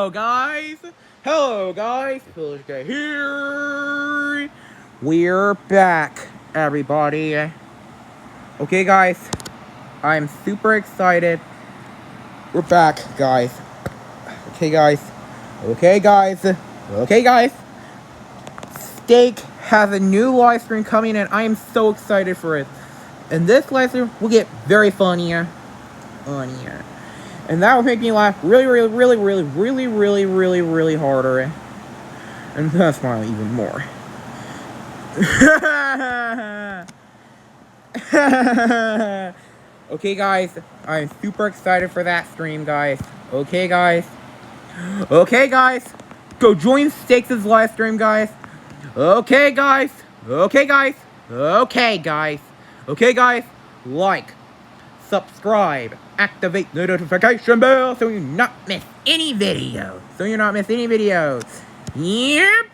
Hello guys, Village Guy here. We're back, everybody. Okay guys, I'm super excited. We're back, guys. Okay guys. Steak has a new live stream coming and I am so excited for it. And this live stream will get very funny on here. And that will make me laugh really harder. And then smile even more. Okay guys, I'm super excited for that stream, guys. Okay guys, go join Stakes' live stream, guys. Okay guys, like, subscribe, activate the notification bell so you not miss any videos. Yep.